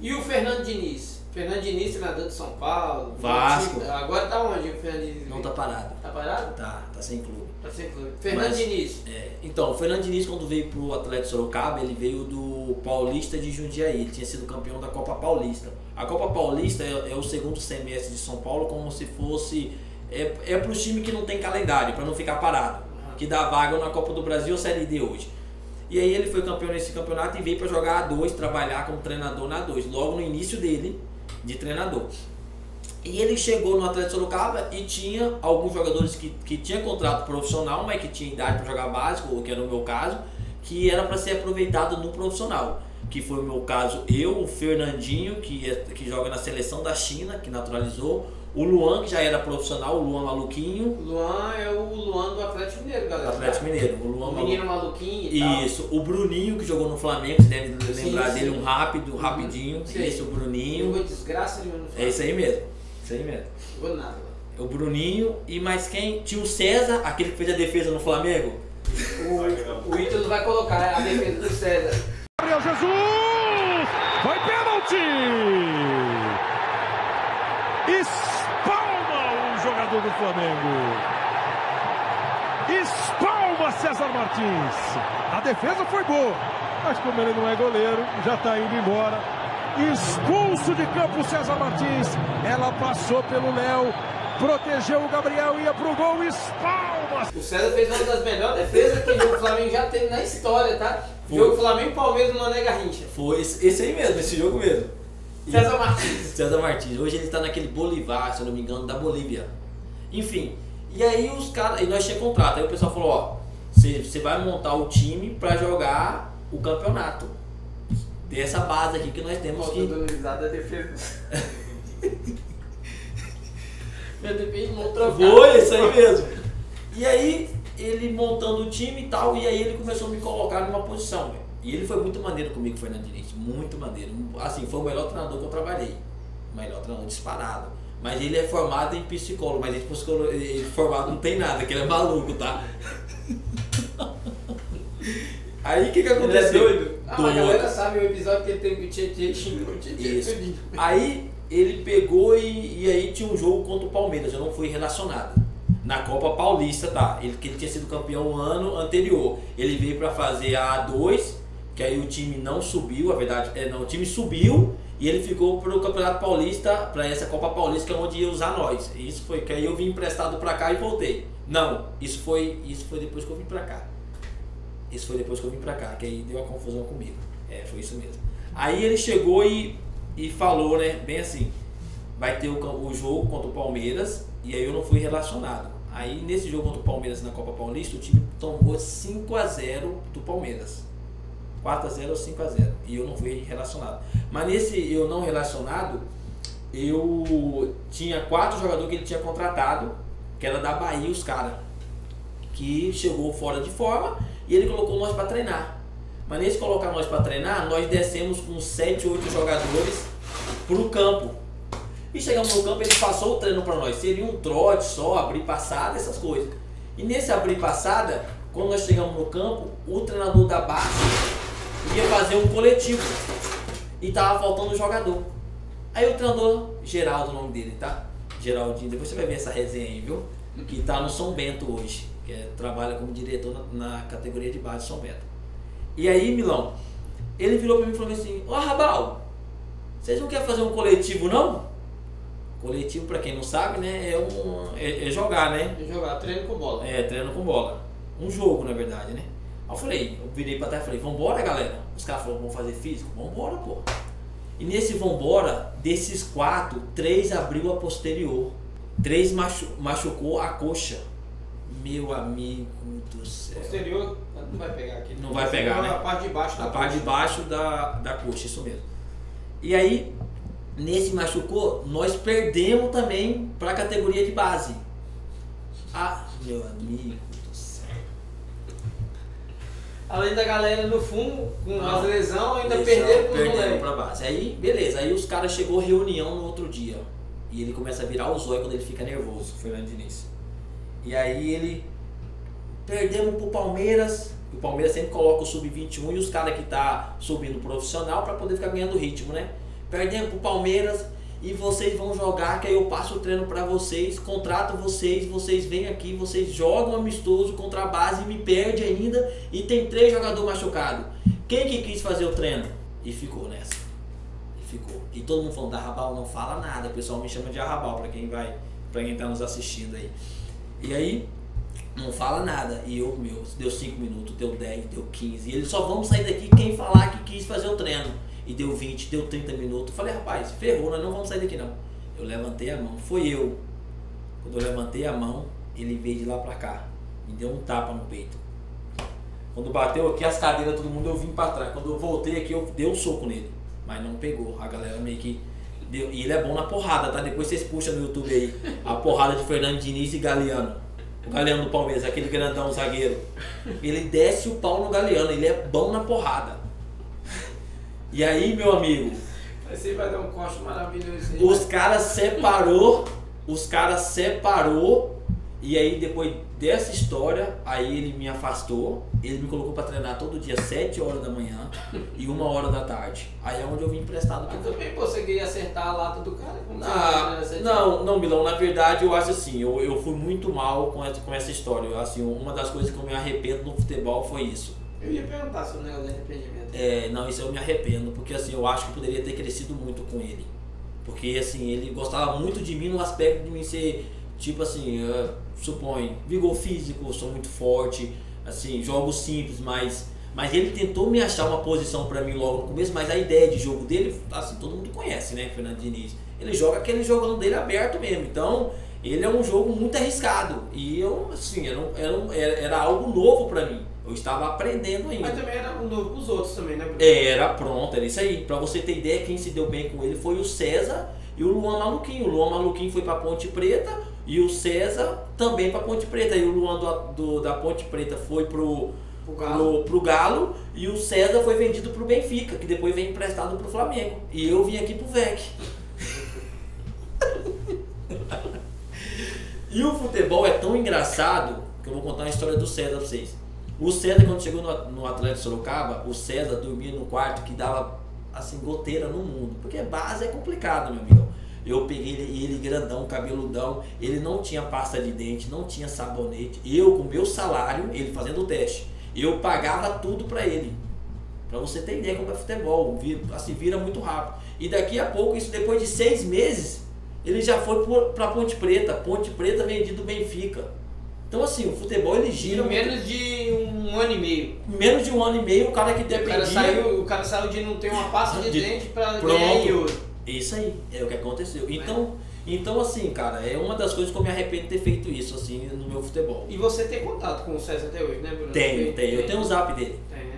E o Fernando Diniz? Fernando Diniz, treinador de São Paulo. Vasco. Agora tá onde o Fernando Diniz? Não tá parado. Tá parado? Tá sem clube. Tá sem clube. Fernando Diniz. Então, o Fernando Diniz, quando veio pro Atlético Sorocaba, ele veio do Paulista de Jundiaí. Ele tinha sido campeão da Copa Paulista. A Copa Paulista é o segundo semestre de São Paulo, como se fosse... É para os times que não tem calendário, para não ficar parado. Que dá vaga na Copa do Brasil ou Série D hoje. E aí ele foi campeão nesse campeonato e veio para jogar A2, trabalhar como treinador na A2, logo no início dele de treinador. E ele chegou no Atlético Sorocaba e tinha alguns jogadores que tinham contrato profissional, mas que tinha idade para jogar básico, que era o meu caso, que era para ser aproveitado no profissional. Que foi o meu caso, eu, o Fernandinho, que joga na seleção da China, que naturalizou, o Luan, que já era profissional, o Luan Maluquinho. O Luan é o Luan do Atlético Mineiro, galera. Atlético Mineiro, o Luan menino maluquinho e tal. Isso, o Bruninho, que jogou no Flamengo, você deve lembrar dele, um rapidinho. Esse, o Bruninho. Jogou desgraça nenhuma no Flamengo. É isso aí mesmo, isso aí mesmo. Jogou nada. O Bruninho e mais quem? Tinha o César, aquele que fez a defesa no Flamengo. O Ítalo vai colocar a defesa do César. Gabriel Jesus! Foi pênalti! Espalma o jogador do Flamengo. Espalma César Martins. A defesa foi boa, mas como ele não é goleiro, já está indo embora. Expulso de campo César Martins. Ela passou pelo Léo, protegeu o Gabriel, ia pro gol, espalma. O César fez uma das melhores defesas que o Flamengo já teve na história, tá? Jogo Flamengo e Palmeiras no Mané Garrincha. Foi esse aí mesmo, esse jogo mesmo. César Martins. César Martins. Hoje ele está naquele Bolivar, se eu não me engano, da Bolívia. Enfim, e aí os caras, e nós tinha contrato. Aí o pessoal falou, ó, você vai montar o time para jogar o campeonato. Tem essa base aqui que nós temos que... da defesa. Meu Deus, outra Foi, isso aí mesmo. E aí, ele montando o time e tal, e aí ele começou a me colocar numa posição, velho. E ele foi muito maneiro comigo, Fernando Diniz, muito maneiro. Assim, foi o melhor treinador que eu trabalhei. O melhor treinador disparado. Mas ele é formado em psicólogo, mas ele formado não tem nada, que ele é maluco, tá? Aí o que aconteceu? Ele é doido? A galera sabe o episódio que ele teve com o Tietê, xingou o Tietê. Aí ele pegou e aí tinha um jogo contra o Palmeiras, eu não fui relacionado. Na Copa Paulista, tá? Ele tinha sido campeão o ano anterior. Ele veio para fazer a A2, que aí o time não subiu, a verdade, o time subiu e ele ficou pro Campeonato Paulista, para essa Copa Paulista, que é onde ia usar nós. Isso foi que aí eu vim emprestado para cá e voltei. Não, isso foi depois que eu vim para cá. Isso foi depois que eu vim pra cá, que aí deu uma confusão comigo. Foi isso mesmo. Aí ele chegou e falou, né, bem assim, vai ter o jogo contra o Palmeiras, e aí eu não fui relacionado. Aí nesse jogo contra o Palmeiras na Copa Paulista, o time tomou 5-0 do Palmeiras. 4-0 ou 5-0. E eu não fui relacionado. Mas nesse eu não relacionado, eu tinha 4 jogadores que ele tinha contratado, que era da Bahia, os caras, que chegou fora de forma, e ele colocou nós para treinar. Mas nesse colocar nós para treinar, nós descemos com 7, 8 jogadores pro campo. E chegamos no campo, ele passou o treino para nós. Seria um trote só, abrir passada, essas coisas. E nesse abrir passada, quando nós chegamos no campo, o treinador da base ia fazer um coletivo. E tava faltando um jogador. Aí o treinador, Geraldo, o nome dele, tá? Geraldinho, depois você vai ver essa resenha aí, viu? Que tá no São Bento hoje. Que trabalha como diretor na categoria de base de São Bento. E aí, Milão, ele virou para mim e falou assim, ó, Rabal, vocês não querem fazer um coletivo, não? Coletivo, para quem não sabe, né, é jogar, né? É jogar, treino com bola. Treino com bola. Um jogo, na verdade, né? Aí eu virei para trás e falei, vambora, galera. Os caras falaram, vamos fazer físico? Vambora, pô. E nesse vambora, desses 4, 3 abriu a posterior. 3 machucou a coxa. Meu amigo do céu. Posterior, não vai pegar aqui. Não vai pegar, né? A parte de baixo da coxa. A parte de baixo da coxa, isso mesmo. E aí, nesse machucou, nós perdemos também para a categoria de base. Meu amigo do céu. Além da galera no fundo, com as lesões, ainda perderam para base. Aí, beleza. Aí os caras chegou reunião no outro dia. E ele começa a virar os olhos quando ele fica nervoso, Fernando Diniz. E aí ele perdemos pro Palmeiras. O Palmeiras sempre coloca o sub-21 e os caras que tá subindo profissional para poder ficar ganhando ritmo, né? perdemos pro Palmeiras e vocês vão jogar, que aí eu passo o treino pra vocês, contrato vocês, vocês vêm aqui, vocês jogam amistoso contra a base e me perde ainda e tem 3 jogadores machucados. Quem que quis fazer o treino? E ficou nessa. E ficou. E todo mundo falando, Arrabal não fala nada, o pessoal me chama de Arrabal, pra quem tá nos assistindo aí. E aí, não fala nada. E eu, deu 5 minutos, deu 10, deu 15. E eles só vão sair daqui quem falar que quis fazer o treino. E deu 20, deu 30 minutos. Falei, rapaz, ferrou, nós não vamos sair daqui não. Eu levantei a mão, foi eu. Quando eu levantei a mão, ele veio de lá pra cá. Me deu um tapa no peito. Quando bateu aqui as cadeiras, todo mundo, eu vim pra trás. Quando eu voltei aqui, eu dei um soco nele. Mas não pegou. A galera meio que deu. E ele é bom na porrada, tá? Depois vocês puxam no YouTube aí. A porrada de Fernando Diniz e Galeano. O Galeano do Palmeiras, aquele grandão zagueiro. Ele desce o pau no Galeano, ele é bom na porrada. E aí, meu amigo, você vai dar um corte maravilhoso aí. os caras separou, e aí depois dessa história, aí ele me afastou, ele me colocou pra treinar todo dia 7 horas da manhã e 1 hora da tarde. Aí é onde eu vim emprestado. Mas também você queria acertar a lata do cara? Não, Milão, na verdade eu acho assim, eu fui muito mal com essa história. Assim, uma das coisas que eu me arrependo no futebol foi isso. Eu ia perguntar sobre o negócio de arrependimento. Não, isso eu me arrependo, porque assim, eu acho que eu poderia ter crescido muito com ele. Porque assim, ele gostava muito de mim no aspecto de mim ser, tipo assim, supõe, vigor físico, sou muito forte, assim, jogo simples, mas ele tentou me achar uma posição pra mim logo no começo, mas a ideia de jogo dele, assim, todo mundo conhece, né, Fernando Diniz. Ele joga aquele jogão dele aberto mesmo, então ele é um jogo muito arriscado. E eu, assim, era algo novo pra mim. Eu estava aprendendo ainda. Mas também era um novo pros outros também, né, Bruno? Era isso aí. Pra você ter ideia, quem se deu bem com ele foi o César e o Luan Maluquinho. O Luan Maluquinho foi pra Ponte Preta e o César também pra Ponte Preta. E o Luan da Ponte Preta foi pro Galo e o César foi vendido pro Benfica, que depois veio emprestado pro Flamengo. E eu vim aqui pro VEC. E o futebol é tão engraçado que eu vou contar uma história do César pra vocês. O César, quando chegou no Atlético Sorocaba, o César dormia no quarto que dava assim goteira no mundo, porque base é complicado, meu amigo. Eu peguei ele grandão, cabeludão, ele não tinha pasta de dente, não tinha sabonete. Eu, com meu salário, ele fazendo o teste, eu pagava tudo pra ele. Pra você ter ideia como é futebol, assim, vira muito rápido. E daqui a pouco, isso depois de 6 meses, ele já foi pra Ponte Preta vendido do Benfica. Então assim, o futebol ele gira... Em menos de 1 ano e meio. Menos de 1 ano e meio, o cara que dependia... O cara saiu de não ter uma pasta de dente pra pronto. ganhar em ouro. Isso aí, é o que aconteceu. Então assim, cara, é uma das coisas que eu me arrependo de ter feito isso, assim, no meu futebol. E você tem contato com o César até hoje, né, Bruno? Tenho. Eu tenho o zap dele. Tem, né?